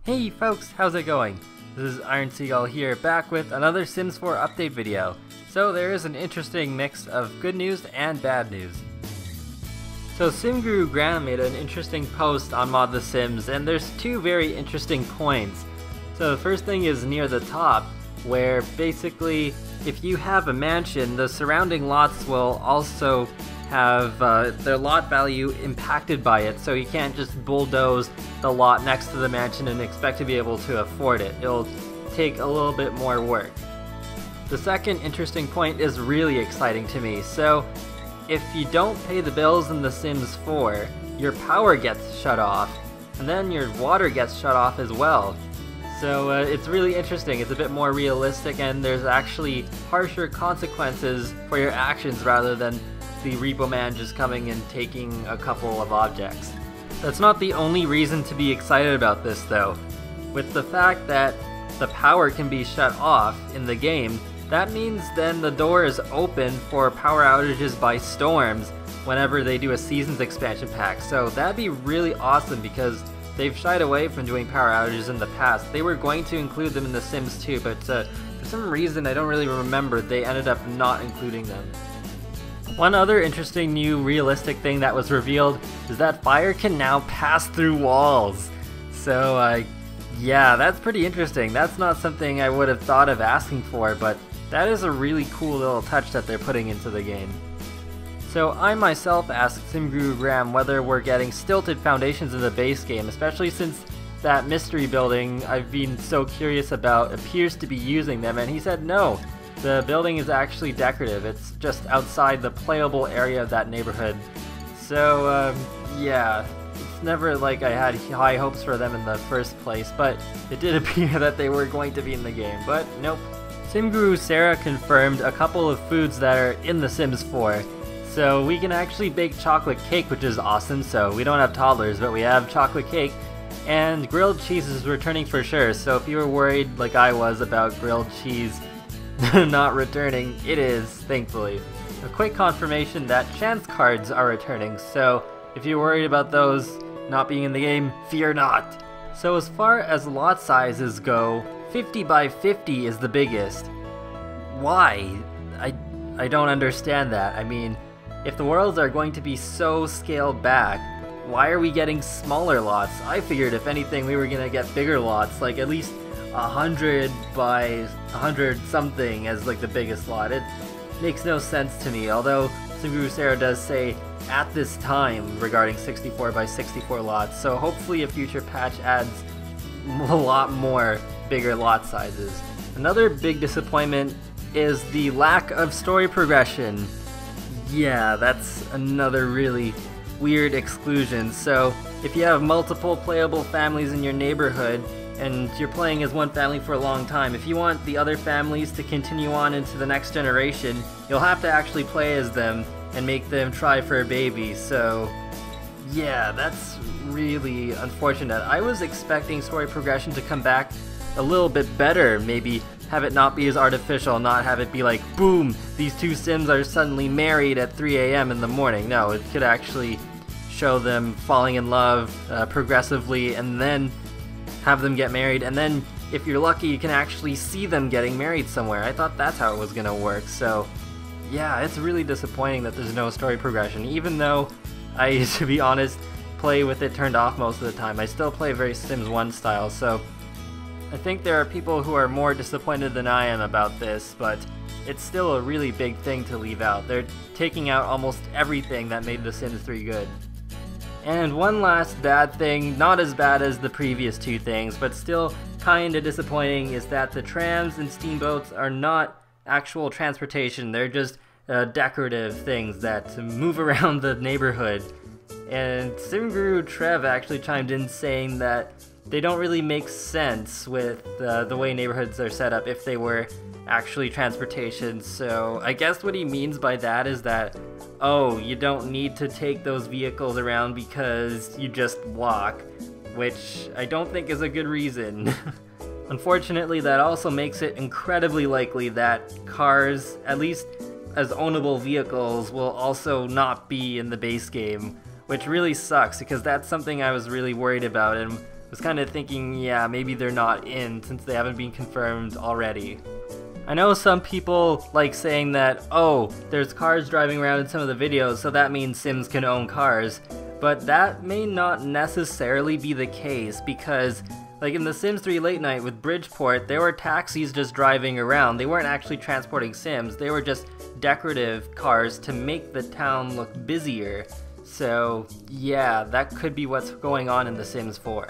Hey folks, how's it going? This is Iron Seagull here, back with another Sims 4 update video. So there is an interesting mix of good news and bad news. So SimGuru Graham made an interesting post on Mod The Sims, and there's two very interesting points. So the first thing is near the top, where basically if you have a mansion, the surrounding lots will also have their lot value impacted by it, so you can't just bulldoze the lot next to the mansion and expect to be able to afford it. It'll take a little bit more work. The second interesting point is really exciting to me. So if you don't pay the bills in The Sims 4, your power gets shut off, and then your water gets shut off as well. So it's really interesting, it's a bit more realistic, and there's actually harsher consequences for your actions rather than the Repo Man just coming and taking a couple of objects. That's not the only reason to be excited about this though. With the fact that the power can be shut off in the game, that means then the door is open for power outages by storms whenever they do a Seasons expansion pack. So that'd be really awesome because they've shied away from doing power outages in the past. They were going to include them in The Sims 2, but for some reason I don't really remember, they ended up not including them. One other interesting new realistic thing that was revealed is that fire can now pass through walls. So yeah, that's pretty interesting. That's not something I would have thought of asking for, but that is a really cool little touch that they're putting into the game. So I myself asked SimGuru Graham whether we're getting Stilted Foundations in the base game, especially since that mystery building I've been so curious about appears to be using them, and he said no. The building is actually decorative, it's just outside the playable area of that neighborhood. So yeah, it's never like I had high hopes for them in the first place, but it did appear that they were going to be in the game, but nope. SimGuru Sarah confirmed a couple of foods that are in The Sims 4. So we can actually bake chocolate cake, which is awesome, so we don't have toddlers, but we have chocolate cake. And grilled cheese is returning for sure, so if you were worried like I was about grilled cheese not returning, it is, thankfully. A quick confirmation that chance cards are returning, so if you're worried about those not being in the game, fear not. So as far as lot sizes go, 50 by 50 is the biggest. Why? I don't understand that. I mean, if the worlds are going to be so scaled back, why are we getting smaller lots? I figured if anything we were gonna get bigger lots, like at least 100 by 100 something as like the biggest lot. It makes no sense to me, although SimGuru Sarah does say at this time regarding 64 by 64 lots, so hopefully a future patch adds a lot more bigger lot sizes. Another big disappointment is the lack of story progression. Yeah, that's another really weird exclusion. So if you have multiple playable families in your neighborhood and you're playing as one family for a long time, if you want the other families to continue on into the next generation, you'll have to actually play as them and make them try for a baby. So yeah, that's really unfortunate. I was expecting story progression to come back a little bit better, maybe have it not be as artificial, not have it be like, boom, these two Sims are suddenly married at 3 AM in the morning. No, it could actually show them falling in love progressively and then have them get married, and then if you're lucky you can actually see them getting married somewhere. I thought that's how it was gonna work, so yeah, it's really disappointing that there's no story progression, even though I, to be honest, play with it turned off most of the time. I still play very Sims 1 style, so I think there are people who are more disappointed than I am about this, but it's still a really big thing to leave out. They're taking out almost everything that made The Sims 3 good. And one last bad thing, not as bad as the previous two things, but still kinda disappointing, is that the trams and steamboats are not actual transportation. They're just decorative things that move around the neighborhood. And SimGuru Trev actually chimed in saying that they don't really make sense with the way neighborhoods are set up if they were actually transportation. So I guess what he means by that is that, oh, you don't need to take those vehicles around because you just walk, which I don't think is a good reason. Unfortunately, that also makes it incredibly likely that cars, at least as ownable vehicles, will also not be in the base game, which really sucks because that's something I was really worried about, and was kind of thinking, yeah, maybe they're not in since they haven't been confirmed already. I know some people like saying that, oh, there's cars driving around in some of the videos, so that means Sims can own cars. But that may not necessarily be the case, because like in The Sims 3 Late Night with Bridgeport, there were taxis just driving around. They weren't actually transporting Sims, they were just decorative cars to make the town look busier. So yeah, that could be what's going on in The Sims 4.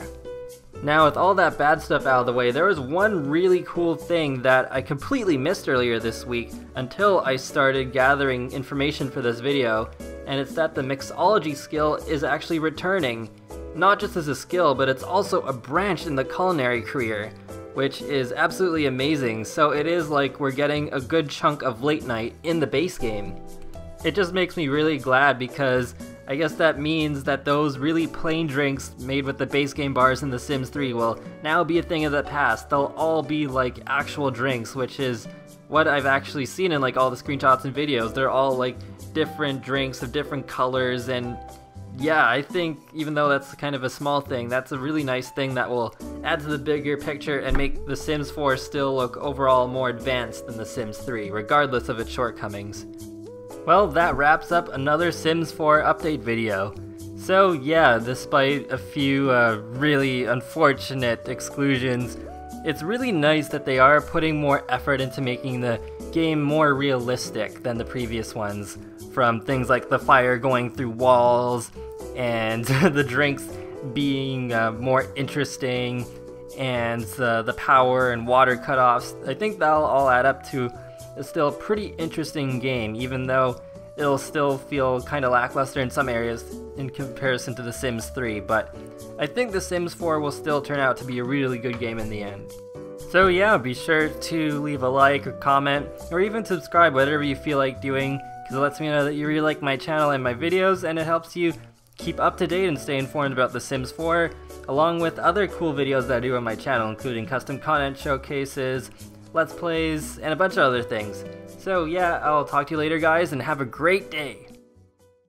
Now with all that bad stuff out of the way, there was one really cool thing that I completely missed earlier this week until I started gathering information for this video, and it's that the Mixology skill is actually returning. Not just as a skill, but it's also a branch in the culinary career, which is absolutely amazing. So it is like we're getting a good chunk of Late Night in the base game. It just makes me really glad, because I guess that means that those really plain drinks made with the base game bars in The Sims 3 will now be a thing of the past. They'll all be like actual drinks, which is what I've actually seen in like all the screenshots and videos. They're all like different drinks of different colors, and yeah, I think even though that's kind of a small thing, that's a really nice thing that will add to the bigger picture and make The Sims 4 still look overall more advanced than The Sims 3, regardless of its shortcomings. Well, that wraps up another Sims 4 update video. So yeah, despite a few really unfortunate exclusions, it's really nice that they are putting more effort into making the game more realistic than the previous ones, from things like the fire going through walls, and the drinks being more interesting, and the power and water cutoffs. I think that'll all add up to is still a pretty interesting game, even though it'll still feel kind of lackluster in some areas in comparison to The Sims 3, but I think The Sims 4 will still turn out to be a really good game in the end. So yeah, be sure to leave a like or comment, or even subscribe, whatever you feel like doing, because it lets me know that you really like my channel and my videos, and it helps you keep up to date and stay informed about The Sims 4, along with other cool videos that I do on my channel, including custom content showcases, Let's Plays, and a bunch of other things. So yeah, I'll talk to you later guys, and have a great day!